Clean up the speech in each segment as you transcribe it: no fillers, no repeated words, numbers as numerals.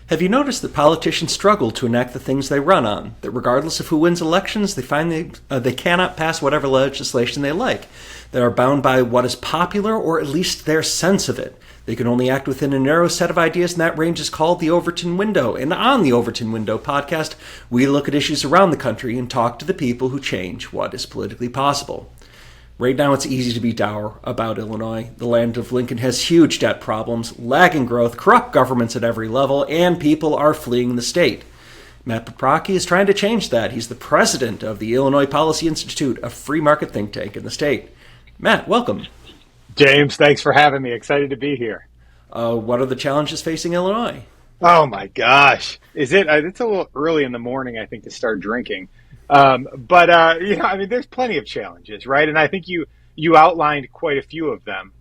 Have you noticed that politicians struggle to enact the things they run on? That regardless of who wins elections, they find they cannot pass whatever legislation they like. They are bound by what is popular, or at least their sense of it. They can only act within a narrow set of ideas, and that range is called the Overton Window. And on the Overton Window podcast, we look at issues around the country and talk to the people who change what is politically possible. Right now, it's easy to be dour about Illinois. The land of Lincoln has huge debt problems, lagging growth, corrupt governments at every level, and people are fleeing the state. Matt Paprocki is trying to change that. He's the president of the Illinois Policy Institute, a free market think tank in the state. Matt, welcome. James, thanks for having me. Excited to be here. What are the challenges facing Illinois? Oh my gosh. It's a little early in the morning, I think, to start drinking. There's plenty of challenges, right? And I think you outlined quite a few of them.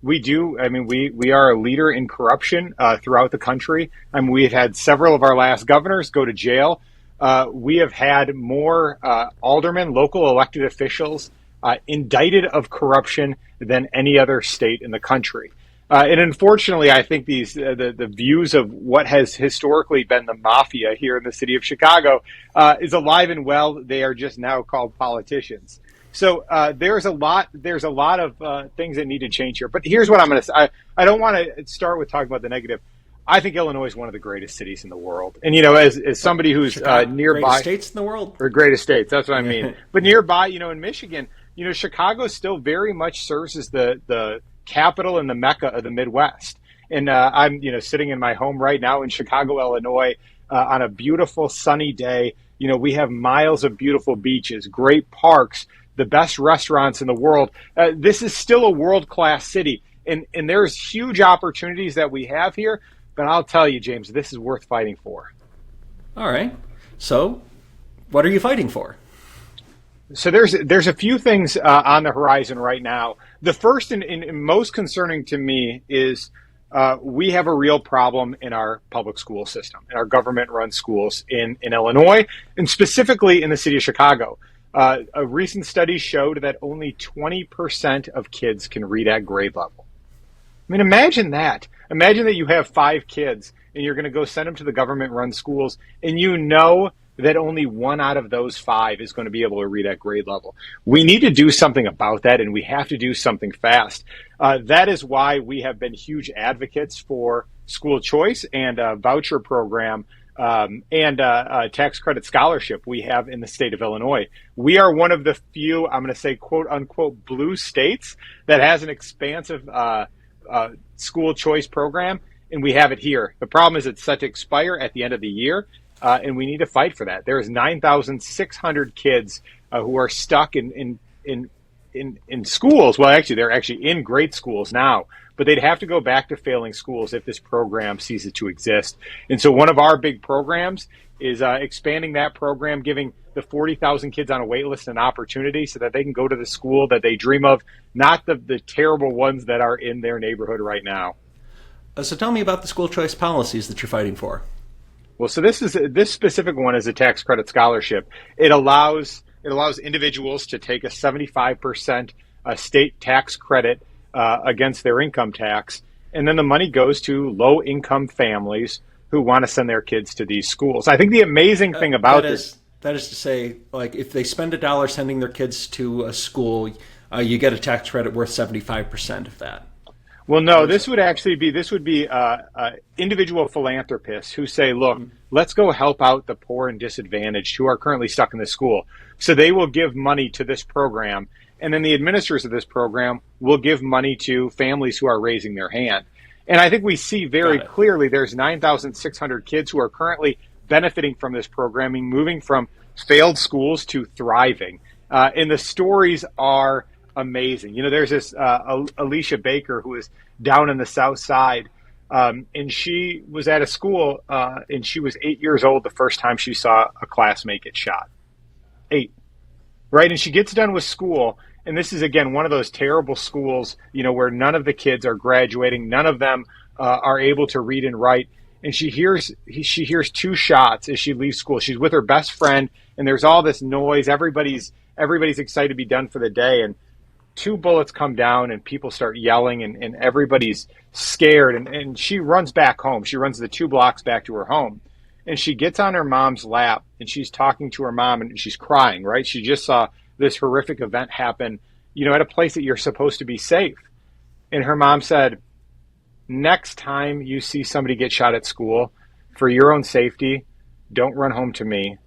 We are a leader in corruption throughout the country. We've had several of our last governors go to jail. We have had more aldermen, local elected officials, indicted of corruption than any other state in the country. And unfortunately, I think the views of what has historically been the mafia here in the city of Chicago is alive and well. They are just now called politicians. So there's a lot of things that need to change here. But here's what I'm going to say. I don't want to start with talking about the negative. I think Illinois is one of the greatest cities in the world. And, as somebody who's nearby. Greatest states in the world? Or greatest states, that's what I mean. But nearby, in Michigan, Chicago still very much serves as the capital and the mecca of the Midwest. And I'm, sitting in my home right now in Chicago, Illinois, on a beautiful sunny day. We have miles of beautiful beaches, great parks, the best restaurants in the world. This is still a world-class city. And there's huge opportunities that we have here. But I'll tell you, James, this is worth fighting for. All right. So what are you fighting for? So there's a few things on the horizon right now. The first and most concerning to me is we have a real problem in our public school system, in our government-run schools in Illinois, and specifically in the city of Chicago. A recent study showed that only 20% of kids can read at grade level. I mean, imagine that. Imagine that you have 5 kids and you're going to go send them to the government-run schools, and that only 1 out of those 5 is going to be able to read at grade level. We need to do something about that, and we have to do something fast. That is why we have been huge advocates for school choice and a voucher program and a tax credit scholarship we have in the state of Illinois. We are one of the few, I'm going to say, quote unquote, blue states that has an expansive school choice program, and we have it here. The problem is it's set to expire at the end of the year. And we need to fight for that. There's 9,600 kids who are stuck in schools. Well, actually, they're actually in grade schools now, but they'd have to go back to failing schools if this program ceases to exist. And so one of our big programs is expanding that program, giving the 40,000 kids on a wait list an opportunity so that they can go to the school that they dream of, not the terrible ones that are in their neighborhood right now. So tell me about the school choice policies that you're fighting for. Well, so this specific one is a tax credit scholarship. It allows individuals to take a 75% state tax credit against their income tax, and then the money goes to low-income families who want to send their kids to these schools. I think the amazing thing about this... That is to say, like, if they spend $1 sending their kids to a school, you get a tax credit worth 75% of that. Well, no, this would be individual philanthropists who say, look, let's go help out the poor and disadvantaged who are currently stuck in this school. So they will give money to this program, and then the administrators of this program will give money to families who are raising their hand. And I think we see very clearly there's 9,600 kids who are currently benefiting from this programming, moving from failed schools to thriving. And the stories are amazing. There's this Alicia Baker who is down in the South Side, and she was at a school, and she was 8 years old the first time she saw a classmate get shot. 8, right? And she gets done with school, and this is, again, one of those terrible schools, where none of the kids are graduating, none of them are able to read and write, and she hears 2 shots as she leaves school. She's with her best friend, and there's all this noise. Everybody's excited to be done for the day, and two bullets come down and people start yelling and everybody's scared. And she runs back home. She runs the 2 blocks back to her home. And she gets on her mom's lap and she's talking to her mom and she's crying, right? She just saw this horrific event happen, at a place that you're supposed to be safe. And her mom said, next time you see somebody get shot at school, for your own safety, don't run home to me.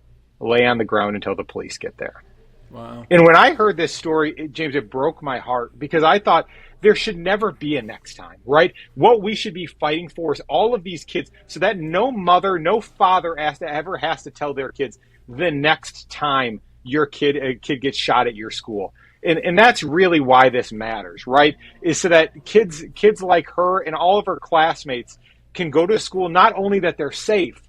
Lay on the ground until the police get there. Wow. And when I heard this story, James, it broke my heart because I thought there should never be a next time, right? What we should be fighting for is all of these kids so that no mother, no father ever has to tell their kids the next time a kid gets shot at your school. And that's really why this matters, right? Is so that kids like her and all of her classmates can go to school, not only that they're safe,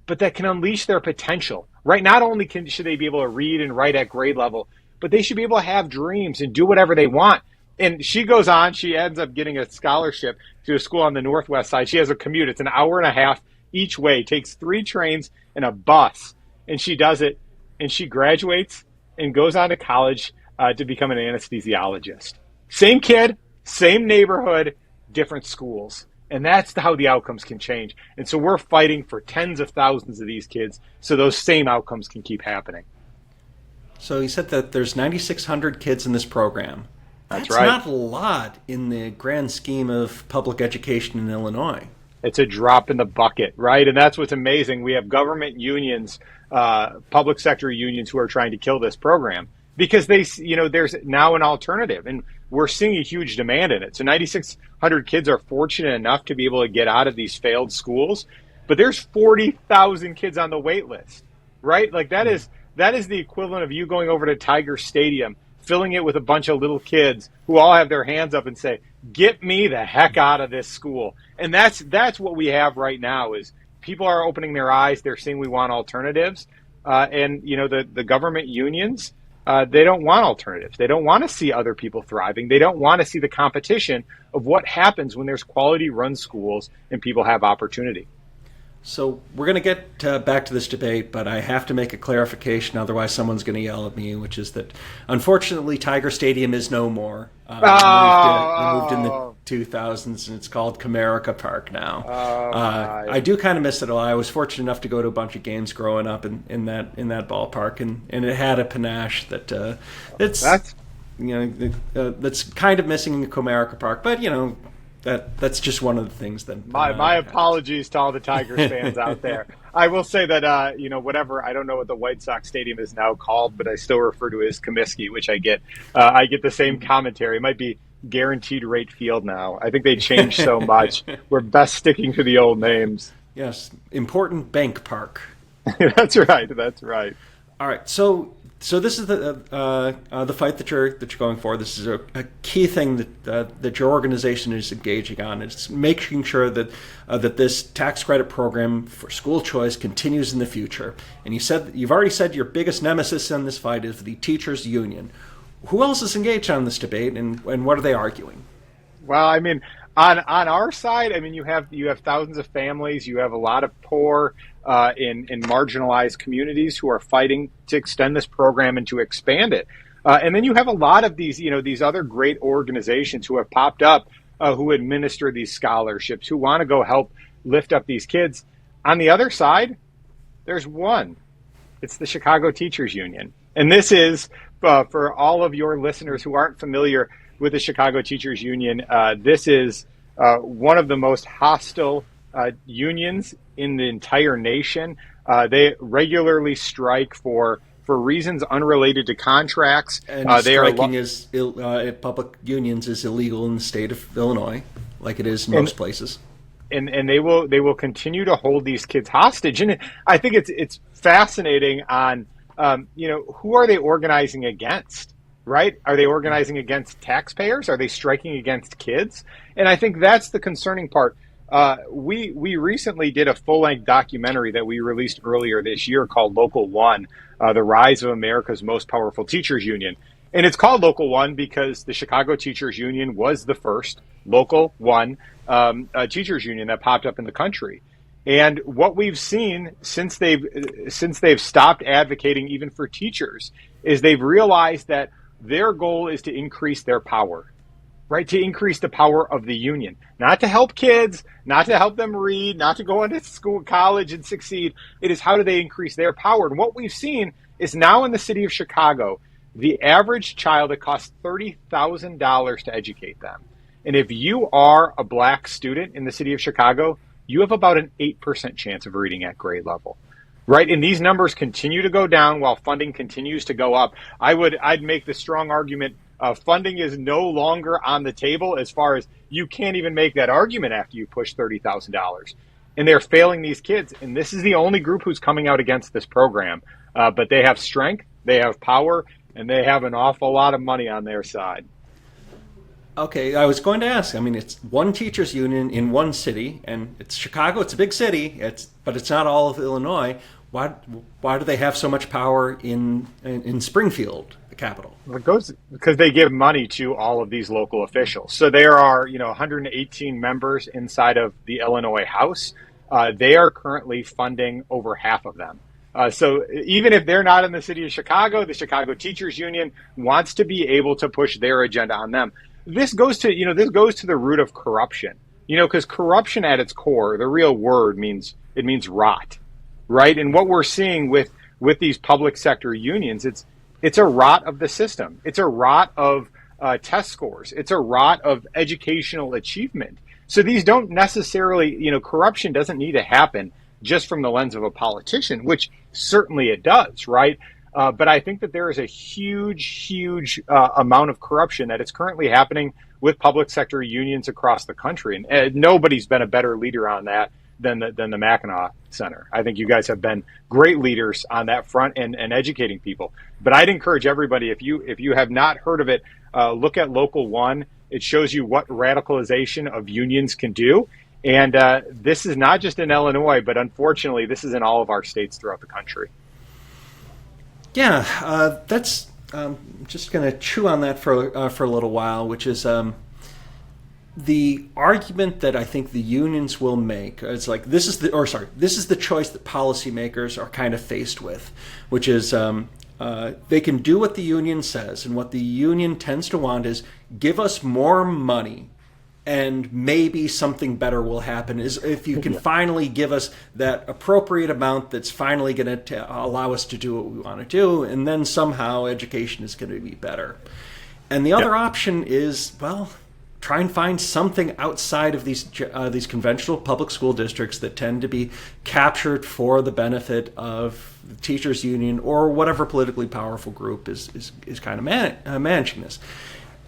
but that can unleash their potential, right? Not only should they be able to read and write at grade level, but they should be able to have dreams and do whatever they want. And she goes on, she ends up getting a scholarship to a school on the Northwest side. She has a commute. It's an hour and a half each way, takes 3 trains and a bus. And she does it, and she graduates and goes on to college to become an anesthesiologist. Same kid, same neighborhood, different schools. And that's how the outcomes can change. And so we're fighting for tens of thousands of these kids so those same outcomes can keep happening. So you said that there's 9,600 kids in this program. That's right. Not a lot in the grand scheme of public education in Illinois. It's a drop in the bucket, right? And that's what's amazing. We have government unions, public sector unions who are trying to kill this program because there's now an alternative. And we're seeing a huge demand in it. So 9,600 kids are fortunate enough to be able to get out of these failed schools, but there's 40,000 kids on the wait list, right? Like that is the equivalent of you going over to Tiger Stadium, filling it with a bunch of little kids who all have their hands up and say, get me the heck out of this school. And that's what we have right now is people are opening their eyes. They're saying we want alternatives. And the government unions, they don't want alternatives. They don't want to see other people thriving. They don't want to see the competition of what happens when there's quality run schools and people have opportunity. So we're going to get back to this debate, but I have to make a clarification, otherwise someone's going to yell at me, which is that unfortunately Tiger Stadium is no more. It moved in the 2000s, and it's called Comerica Park now. I do kind of miss it a lot. I was fortunate enough to go to a bunch of games growing up in that ballpark, and it had a panache that's kind of missing in the Comerica Park, but that's just one of the things that my apologies to all the Tigers fans out there. I will say that whatever, I don't know what the White Sox stadium is now called, but I still refer to it as Comiskey, which I get the same commentary. It might be Guaranteed Rate Field now. I think they changed so much. We're best sticking to the old names. Yes, important bank park. That's right. All right, so this is the fight that you're going for. This is a key thing that your organization is engaging on. It's making sure that this tax credit program for school choice continues in the future. And you've already said your biggest nemesis in this fight is the teachers' union. Who else is engaged on this debate, and what are they arguing? Well, I mean, on our side, I mean, you have thousands of families. You have a lot of poor in marginalized communities who are fighting to extend this program and to expand it. And then you have a lot of these other great organizations who have popped up who administer these scholarships, who want to go help lift up these kids. On the other side, there's one. It's the Chicago Teachers Union. And this is, for all of your listeners who aren't familiar with the Chicago Teachers Union, this is one of the most hostile unions in the entire nation. They regularly strike for reasons unrelated to contracts. And striking public unions is illegal in the state of Illinois, like it is in most places. And they will continue to hold these kids hostage. And I think it's fascinating on who are they organizing against? Right? Are they organizing against taxpayers? Are they striking against kids? And I think that's the concerning part. We recently did a full-length documentary that we released earlier this year called Local One, The Rise of America's Most Powerful Teachers Union. And it's called Local One because the Chicago Teachers Union was the first Local One teachers union that popped up in the country. And what we've seen since they've stopped advocating even for teachers is they've realized that their goal is to increase their power, right? To increase the power of the union, not to help kids, not to help them read, not to go into school, college and succeed. It is how do they increase their power? And what we've seen is now in the city of Chicago, the average child, it costs $30,000 to educate them. And if you are a black student in the city of Chicago, you have about an 8% chance of reading at grade level, right? And these numbers continue to go down while funding continues to go up. I'd make the strong argument funding is no longer on the table, as far as you can't even make that argument after you push $30,000. And they're failing these kids. And this is the only group who's coming out against this program. But they have strength, they have power, and they have an awful lot of money on their side. Okay, I was going to ask. I mean, it's one teachers union in one city, and it's Chicago. It's a big city. But it's not all of Illinois. Why do they have so much power in Springfield, the capital? Well, it goes because they give money to all of these local officials. So there are 118 members inside of the Illinois House. They are currently funding over half of them. So even if they're not in the city of Chicago, the Chicago Teachers Union wants to be able to push their agenda on them. This goes to the root of corruption, because corruption at its core, the real word means rot, right? And what we're seeing with these public sector unions, it's a rot of the system. It's a rot of test scores. It's a rot of educational achievement. So these don't necessarily, corruption doesn't need to happen just from the lens of a politician, which certainly it does, right? But I think that there is a huge amount of corruption that is currently happening with public sector unions across the country. And nobody's been a better leader on that than the Mackinac Center. I think you guys have been great leaders on that front and educating people. But I'd encourage everybody, if you have not heard of it, look at Local 1. It shows you what radicalization of unions can do. And this is not just in Illinois, but unfortunately, this is in all of our states throughout the country. Yeah, that's just going to chew on that for a little while, which is the argument that I think the unions will make. It's like this is the choice that policymakers are kind of faced with, which is they can do what the union says, and what the union tends to want is give us more money. And maybe something better will happen, is if you can finally give us that appropriate amount that's finally going to allow us to do what we want to do, and then somehow education is going to be better. And the other option is, well, try and find something outside of these conventional public school districts that tend to be captured for the benefit of the teachers union or whatever politically powerful group is kind of managing this.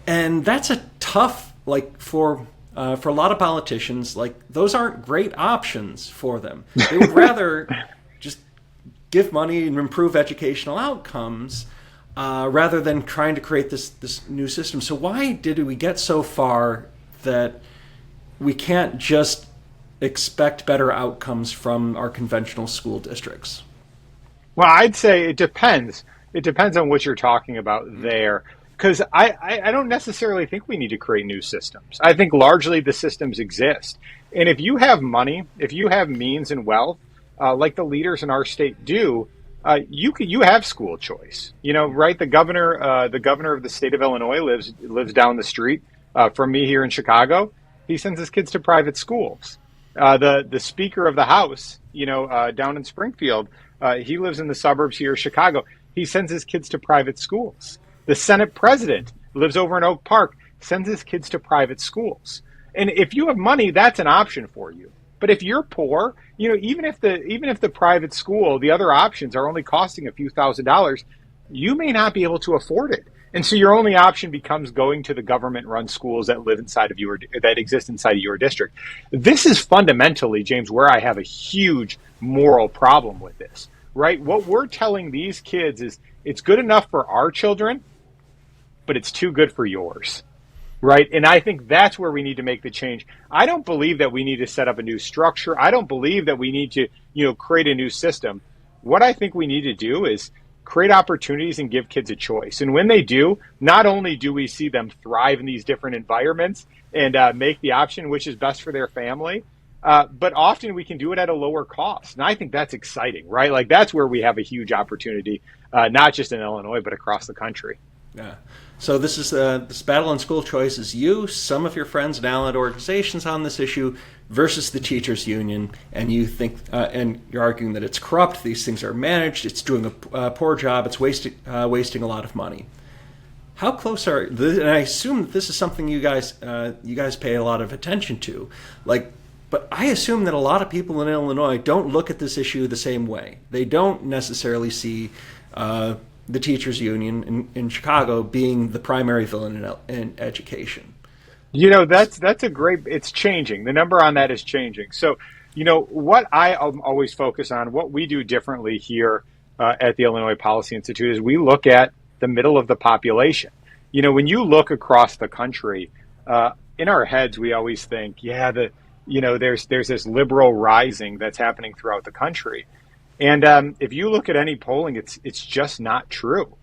And that's a tough, for a lot of politicians, those aren't great options for them. They would rather just give money and improve educational outcomes rather than trying to create this new system. So why did we get so far that we can't just expect better outcomes from our conventional school districts? Well, I'd say it depends. It depends on what you're talking about there. Because I don't necessarily think we need to create new systems. I think largely the systems exist. And if you have money, if you have means and wealth, like the leaders in our state do, you have school choice. Right? The governor of the state of Illinois lives down the street from me here in Chicago. He sends his kids to private schools. The Speaker of the House, down in Springfield, he lives in the suburbs here of Chicago. He sends his kids to private schools. The Senate president lives over in Oak Park, sends his kids to private schools. And if you have money, that's an option for you. But if you're poor, even if the private school, the other options are only costing a few $1,000s, you may not be able to afford it. And so your only option becomes going to the government-run schools that exist inside of your district. This is fundamentally, James, where I have a huge moral problem with this, right? What we're telling these kids is it's good enough for our children, but it's too good for yours, right? And I think that's where we need to make the change. I don't believe that we need to set up a new structure. I don't believe that we need to, create a new system. What I think we need to do is create opportunities and give kids a choice. And when they do, not only do we see them thrive in these different environments and make the option which is best for their family, but often we can do it at a lower cost. And I think that's exciting, right? That's where we have a huge opportunity, not just in Illinois, but across the country. Yeah. So this battle on school choice is you, some of your friends and allied organizations on this issue versus the teachers union, and you think and you're arguing that it's corrupt, these things are managed, it's doing a poor job, it's wasting a lot of money. How close are, and I assume that this is something you guys pay a lot of attention to, but I assume that a lot of people in Illinois don't look at this issue the same way. They don't necessarily see the teachers union in Chicago being the primary villain in education. That's it's changing. The number on that is changing. So, what I always focus on, what we do differently here at the Illinois Policy Institute is we look at the middle of the population. When you look across the country, in our heads, we always think, there's this liberal rising that's happening throughout the country. And if you look at any polling, it's just not true.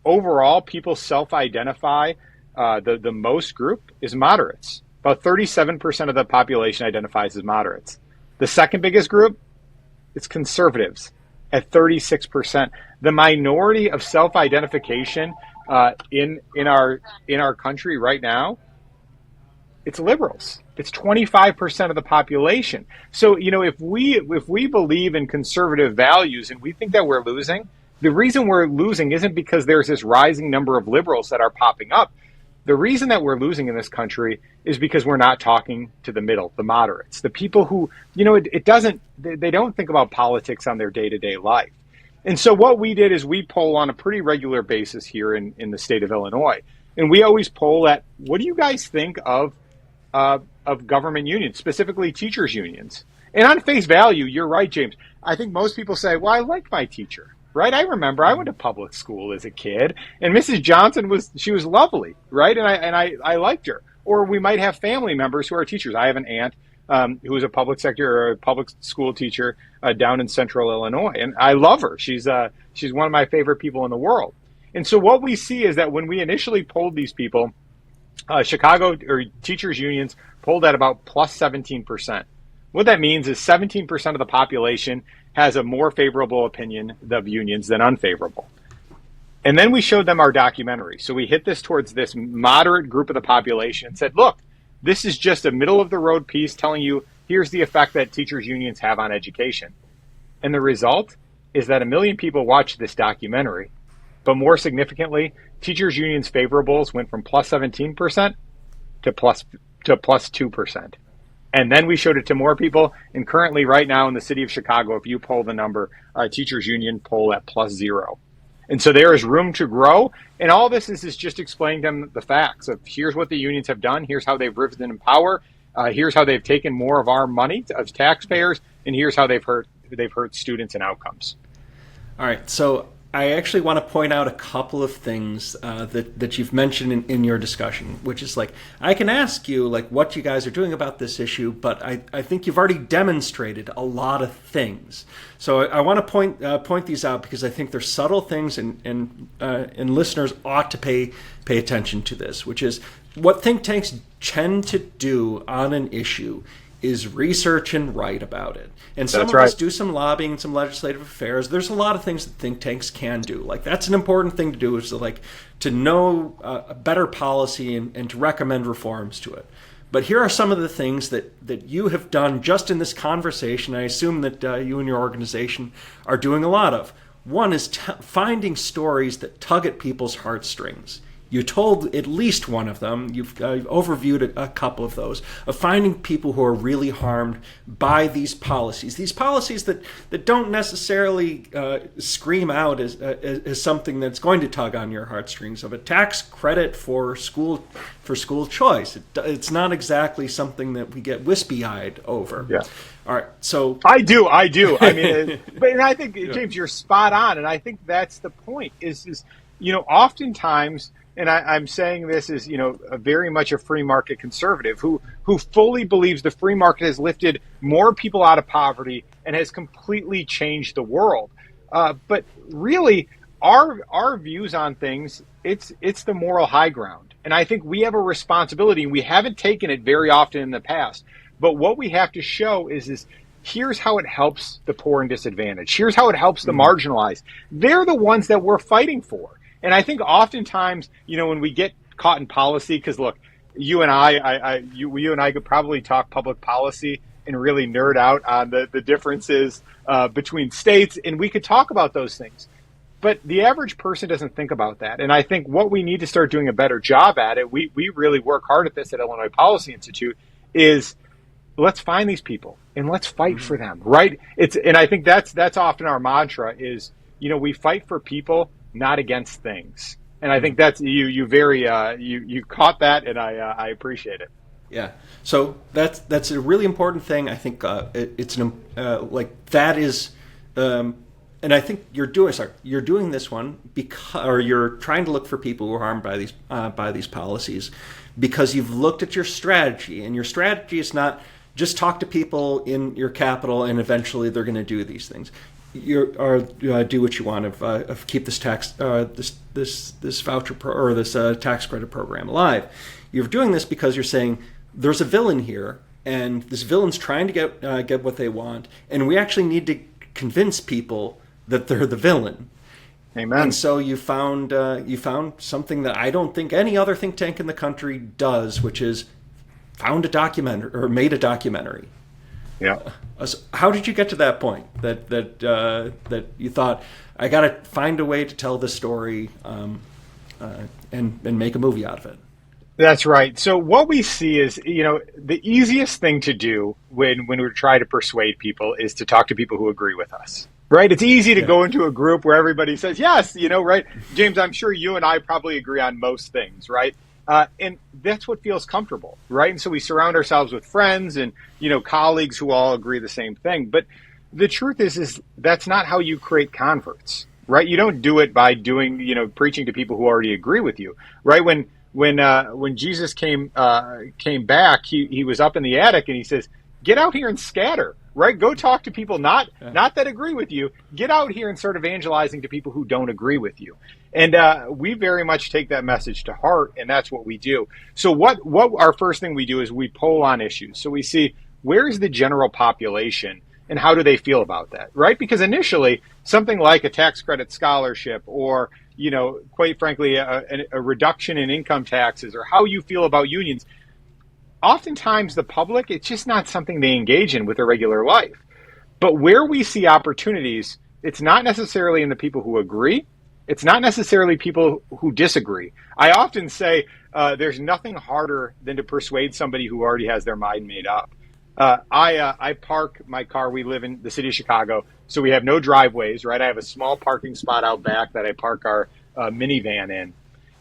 Overall, people self-identify. The most group is moderates. About 37% of the population identifies as moderates. The second biggest group is conservatives at 36%. The minority of self-identification in our country right now, it's liberals. It's 25% of the population. So, if we believe in conservative values and we think that we're losing, the reason we're losing isn't because there's this rising number of liberals that are popping up. The reason that we're losing in this country is because we're not talking to the middle, the moderates, the people who, they don't think about politics on their day-to-day life. And so what we did is we poll on a pretty regular basis here in the state of Illinois. And we always poll at, what do you guys think of government unions, specifically teachers unions? And on face value, you're right, James. I think most people say, well, I like my teacher, right? I remember I went to public school as a kid, and Mrs. Johnson was lovely, right? And I liked her. Or we might have family members who are teachers. I have an aunt who is a public school teacher down in central Illinois, and I love her. She's one of my favorite people in the world. And so what we see is that when we initially polled these people, Chicago or teachers unions polled at about plus 17%. What that means is 17% of the population has a more favorable opinion of unions than unfavorable. And then we showed them our documentary. So we hit this towards this moderate group of the population and said, look, this is just a middle of the road piece telling you here's the effect that teachers unions have on education. And the result is that 1 million people watched this documentary. But more significantly, teachers unions favorables went from plus 17% to plus 2%. And then we showed it to more people. And currently right now in the city of Chicago, if you poll the number, teachers union poll at plus 0. And so there is room to grow. And all this is just explaining them the facts of here's what the unions have done. Here's how they've risen in power. Here's how they've taken more of our money as taxpayers. And here's how they've hurt students and outcomes. All right. So I actually want to point out a couple of things that you've mentioned in your discussion, which is I can ask you what you guys are doing about this issue, but I think you've already demonstrated a lot of things. So I want to point these out because I think they're subtle things, and listeners ought to pay attention to this, which is what think tanks tend to do on an issue is research and write about it. And some of us do some lobbying and some legislative affairs. There's a lot of things that think tanks can do. That's an important thing to do, is to know a better policy and to recommend reforms to it. But here are some of the things that you have done just in this conversation. I assume that you and your organization are doing a lot of. One is finding stories that tug at people's heartstrings. You told at least one of them, you've overviewed a couple of those, of finding people who are really harmed by these policies that don't necessarily scream out as something that's going to tug on your heartstrings, of a tax credit for school choice. It's not exactly something that we get wispy-eyed over. Yeah. All right, so I do. I mean, but I think, James, you're spot on, and I think that's the point. Is oftentimes. And I'm saying this as, very much a free market conservative who fully believes the free market has lifted more people out of poverty and has completely changed the world. But really, our views on things, it's the moral high ground. And I think we have a responsibility, and we haven't taken it very often in the past. But what we have to show is here's how it helps the poor and disadvantaged. Here's how it helps the marginalized. They're the ones that we're fighting for. And I think oftentimes, when we get caught in policy, because look, you and I could probably talk public policy and really nerd out on the differences between states, and we could talk about those things. But the average person doesn't think about that. And I think what we need to start doing a better job at it, we really work hard at this at Illinois Policy Institute, is let's find these people and let's fight for them, right? And I think that's often our mantra is, we fight for people, not against things. And I think that's you caught that, and I appreciate it. Yeah. So that's a really important thing. I think it's that is. And I think you're doing this one or you're trying to look for people who are harmed by these policies, because you've looked at your strategy, and your strategy is not just talk to people in your capital and eventually they're going to do these things. Do what you want of keep this this voucher or this tax credit program alive. You're doing this because you're saying there's a villain here, and this villain's trying to get what they want, and we actually need to convince people that they're the villain. Amen. And so you found something that I don't think any other think tank in the country does, which is made a documentary. Yeah. So how did you get to that point that you thought, I got to find a way to tell this story and make a movie out of it? That's right. So what we see is, the easiest thing to do when we try to persuade people is to talk to people who agree with us. Right? It's easy to go into a group where everybody says, yes, right? James, I'm sure you and I probably agree on most things, right? And that's what feels comfortable, right? And so we surround ourselves with friends and, colleagues who all agree the same thing. But the truth is that's not how you create converts, right? You don't do it by preaching to people who already agree with you, right? When Jesus came back, he was up in the attic and he says, get out here and scatter, right? Go talk to people not that agree with you. Get out here and start evangelizing to people who don't agree with you. And we very much take that message to heart, and that's what we do. So what our first thing we do is we poll on issues. So we see, where is the general population and how do they feel about that, right? Because initially, something like a tax credit scholarship or, quite frankly, a reduction in income taxes or how you feel about unions, oftentimes the public, it's just not something they engage in with their regular life. But where we see opportunities, it's not necessarily in the people who agree. It's not necessarily people who disagree. I often say there's nothing harder than to persuade somebody who already has their mind made up. I park my car. We live in the city of Chicago, so we have no driveways, right? I have a small parking spot out back that I park our minivan in.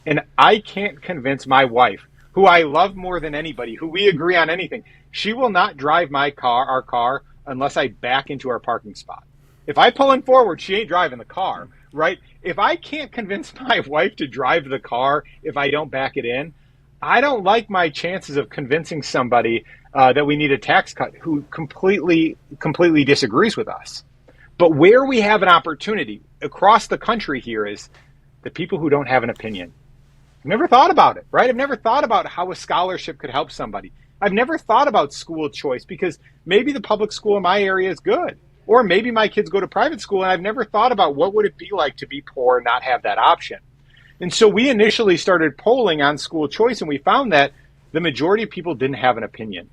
And I can't convince my wife, who I love more than anybody, who we agree on anything. She will not drive our car, unless I back into our parking spot. If I pull in forward, she ain't driving the car, right? If I can't convince my wife to drive the car if I don't back it in, I don't like my chances of convincing somebody that we need a tax cut who completely disagrees with us. But where we have an opportunity across the country here is the people who don't have an opinion. I've never thought about it, right? I've never thought about how a scholarship could help somebody. I've never thought about school choice because maybe the public school in my area is good. Or maybe my kids go to private school and I've never thought about what would it be like to be poor and not have that option. And so we initially started polling on school choice and we found that the majority of people didn't have an opinion.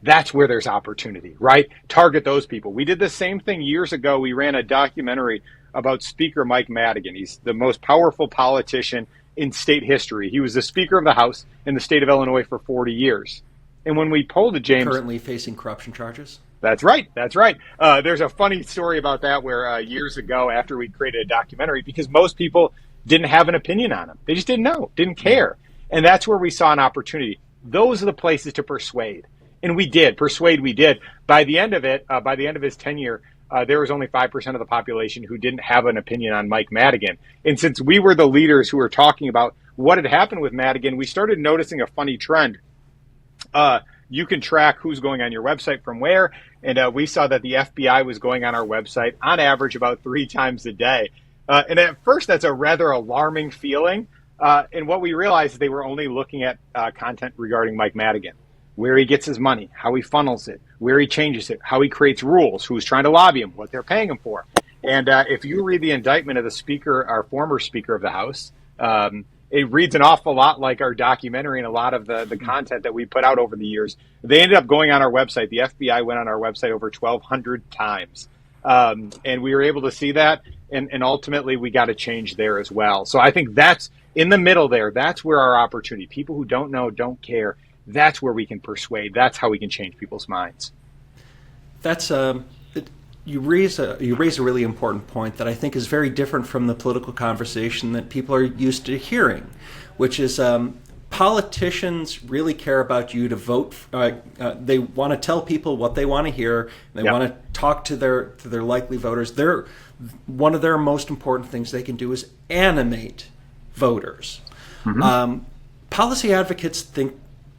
That's where there's opportunity, right? Target those people. We did the same thing years ago. We ran a documentary about Speaker Mike Madigan. He's the most powerful politician in state history. He was the Speaker of the House in the state of Illinois for 40 years. And when we polled it, James... Currently facing corruption charges? That's right. There's a funny story about that where years ago, after we created a documentary, because most people didn't have an opinion on him. They just didn't know, didn't care. And that's where we saw an opportunity. Those are the places to persuade. And we did. Persuade we did. By the end of his tenure, there was only 5% of the population who didn't have an opinion on Mike Madigan. And since we were the leaders who were talking about what had happened with Madigan, we started noticing a funny trend. You can track who's going on your website from where. And we saw that the FBI was going on our website on average about 3 times a day. And at first, that's a rather alarming feeling. And what we realized is they were only looking at content regarding Mike Madigan, where he gets his money, how he funnels it, where he changes it, how he creates rules, who's trying to lobby him, what they're paying him for. And if you read the indictment of the speaker, our former Speaker of the House, it reads an awful lot like our documentary and a lot of the content that we put out over the years. They ended up going on our website. The FBI went on our website over 1,200 times. And we were able to see that. And ultimately, we got a change there as well. So I think that's in the middle there. That's where our opportunity. People who don't know, don't care. That's where we can persuade. That's how we can change people's minds. That's you raise a really important point that I think is very different from the political conversation that people are used to hearing, which is politicians really care about you to vote. They want to tell people what they want to hear. They want to talk to their likely voters. One of their most important things they can do is animate voters. Mm-hmm. Policy advocates think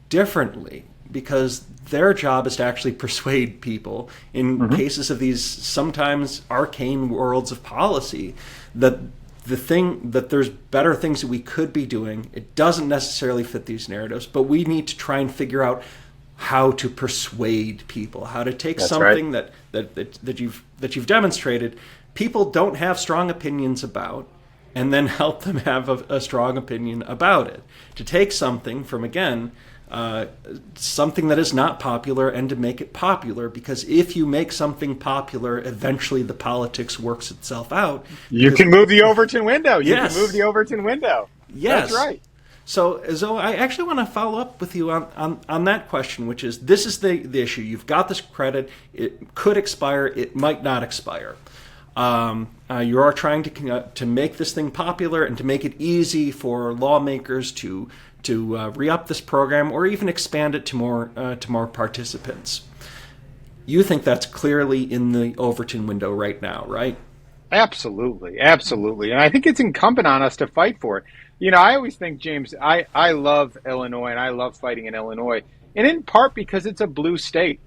differently because their job is to actually persuade people in cases of these sometimes arcane worlds of policy that there's better things that we could be doing. It doesn't necessarily fit these narratives, but we need to try and figure out how to persuade people, how to take something that you've demonstrated people don't have strong opinions about, and then help them have a strong opinion about it. To take something from, again, something that is not popular and to make it popular, because if you make something popular, eventually the politics works itself out. You can move the Overton window. You can move the Overton window. Yes. That's right. So I actually want to follow up with you on that question, which is, this is the issue. You've got this credit. It could expire. It might not expire. You are trying to make this thing popular and to make it easy for lawmakers to re-up this program or even expand it to more participants. You think that's clearly in the Overton window right now, right? Absolutely. And I think it's incumbent on us to fight for it. You know, I always think, James, I love Illinois and I love fighting in Illinois, and in part because it's a blue state.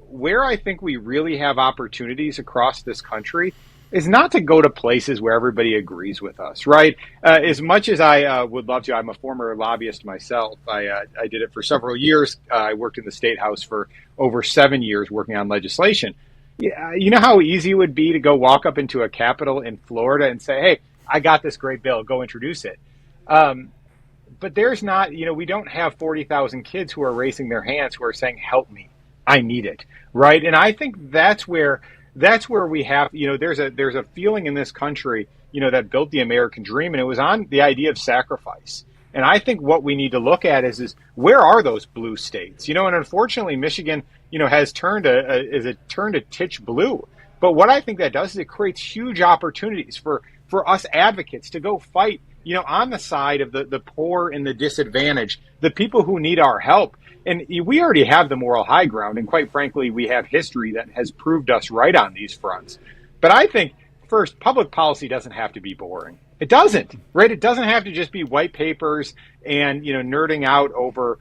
Where I think we really have opportunities across this country is not to go to places where everybody agrees with us, right? As much as I would love to, I'm a former lobbyist myself. I did it for several years. I worked in the State House for over 7 years working on legislation. Yeah, you know how easy it would be to go walk up into a Capitol in Florida and say, hey, I got this great bill, go introduce it. But there's not, we don't have 40,000 kids who are raising their hands who are saying, help me, I need it, right? And I think that's where we have, there's a feeling in this country, that built the American dream, and it was on the idea of sacrifice. And I think what we need to look at is where are those blue states? And unfortunately, Michigan, has turned a titch blue. But what I think that does is it creates huge opportunities for us advocates to go fight, on the side of the poor and the disadvantaged, the people who need our help. And we already have the moral high ground. And quite frankly, we have history that has proved us right on these fronts. But I think, first, public policy doesn't have to be boring. It doesn't, right? It doesn't have to just be white papers and, nerding out over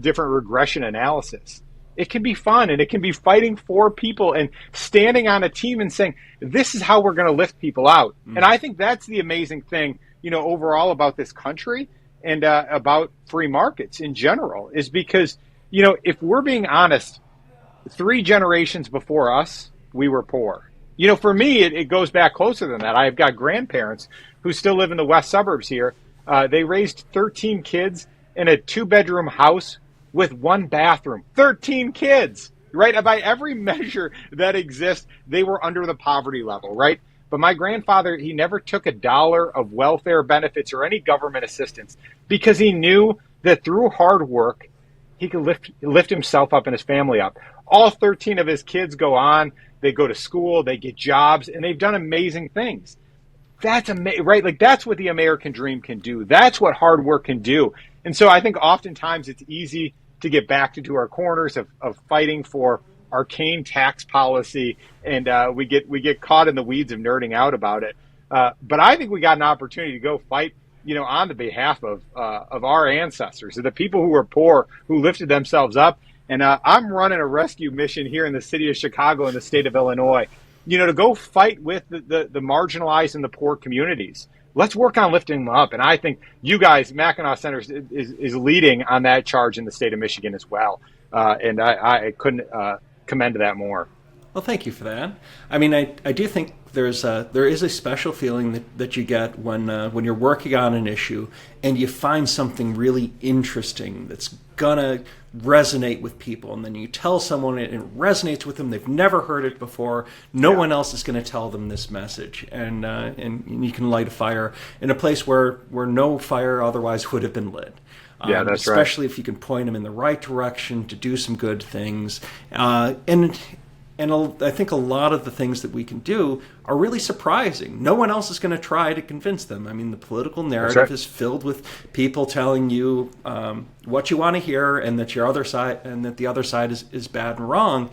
different regression analysis. It can be fun, and it can be fighting for people and standing on a team and saying, this is how we're going to lift people out. And I think that's the amazing thing, overall about this country and about free markets in general, is because, if we're being honest, 3 generations before us, we were poor. For me, it goes back closer than that. I've got grandparents who still live in the west suburbs here. They raised 13 kids in a 2-bedroom house with 1 bathroom. 13 kids, right? By every measure that exists, they were under the poverty level, right? But my grandfather, he never took $1 of welfare benefits or any government assistance because he knew that through hard work, he could lift himself up and his family up. All 13 of his kids go on, they go to school, they get jobs, and they've done amazing things. That's right? Like, that's what the American dream can do. That's what hard work can do. And so I think oftentimes it's easy to get backed into our corners of fighting for arcane tax policy, and we get caught in the weeds of nerding out about it. But I think we got an opportunity to go fight, on the behalf of our ancestors, of the people who were poor, who lifted themselves up. And I'm running a rescue mission here in the city of Chicago in the state of Illinois, to go fight with the marginalized and the poor communities. Let's work on lifting them up. And I think you guys, Mackinac Center, is leading on that charge in the state of Michigan as well. And I couldn't commend that more. Well, thank you for that. I mean, I do think there is a special feeling that you get when you're working on an issue and you find something really interesting that's gonna resonate with people, and then you tell someone it resonates with them. They've never heard it before. No one else is going to tell them this message, and you can light a fire in a place where no fire otherwise would have been lit. Yeah, that's right. Especially if you can point them in the right direction to do some good things. And I think a lot of the things that we can do are really surprising. No one else is going to try to convince them. I mean, the political narrative is filled with people telling you what you want to hear, and that the other side is bad and wrong.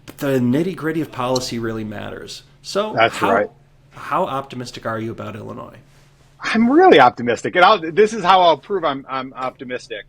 But the nitty-gritty of policy really matters. So how optimistic are you about Illinois? I'm really optimistic, and this is how I'll prove I'm optimistic.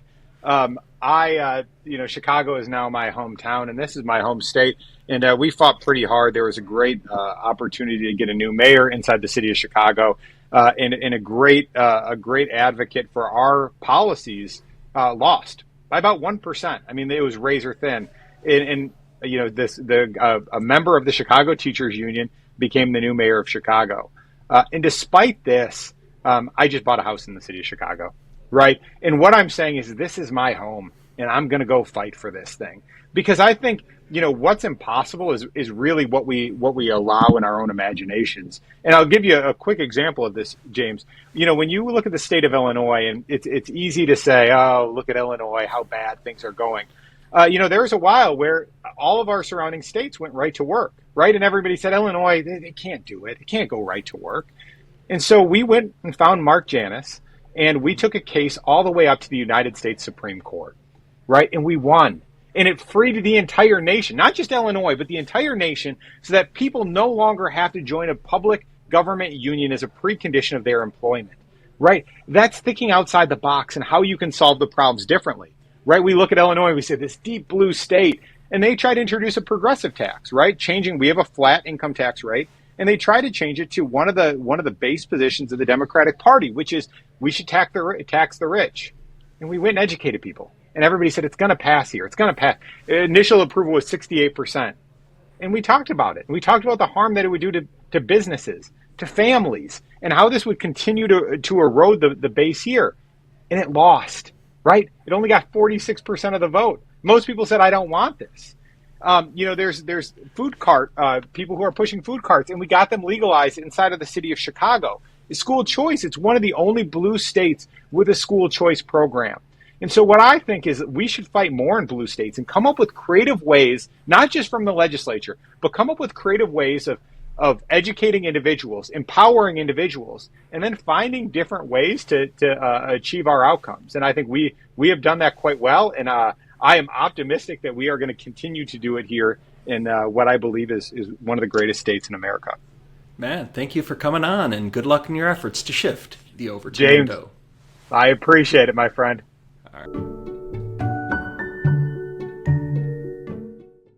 Chicago is now my hometown, and this is my home state. And we fought pretty hard. There was a great opportunity to get a new mayor inside the city of Chicago, and a great advocate for our policies lost by about 1%. I mean, it was razor thin. And a member of the Chicago Teachers Union became the new mayor of Chicago. And despite this, I just bought a house in the city of Chicago, right? And what I'm saying is, this is my home, and I'm going to go fight for this thing, because I think, what's impossible is really what we allow in our own imaginations. And I'll give you a quick example of this, James. When you look at the state of Illinois, and it's easy to say, oh, look at Illinois, how bad things are going. There was a while where all of our surrounding states went right to work, right? And everybody said, Illinois, they can't do it. They can't go right to work. And so we went and found Mark Janus, and we took a case all the way up to the United States Supreme Court, right? And we won. And it freed the entire nation, not just Illinois, but the entire nation, so that people no longer have to join a public government union as a precondition of their employment, right? That's thinking outside the box and how you can solve the problems differently, right? We look at Illinois, we say this deep blue state, and they try to introduce a progressive tax, right? We have a flat income tax rate, and they try to change it to one of the base positions of the Democratic Party, which is we should tax the rich. And we went and educated people. And everybody said, it's going to pass here. It's going to pass. Initial approval was 68%. And we talked about it. We talked about the harm that it would do to businesses, to families, and how this would continue to erode the base here. And it lost, right? It only got 46% of the vote. Most people said, I don't want this. There's food cart people who are pushing food carts, and we got them legalized inside of the city of Chicago. It's school choice. It's one of the only blue states with a school choice program. And so what I think is that we should fight more in blue states and come up with creative ways, not just from the legislature, but come up with creative ways of educating individuals, empowering individuals, and then finding different ways to achieve our outcomes. And I think we have done that quite well. And I am optimistic that we are going to continue to do it here in what I believe is one of the greatest states in America. Man, thank you for coming on, and good luck in your efforts to shift the Overton James, window. I appreciate it, my friend. All right.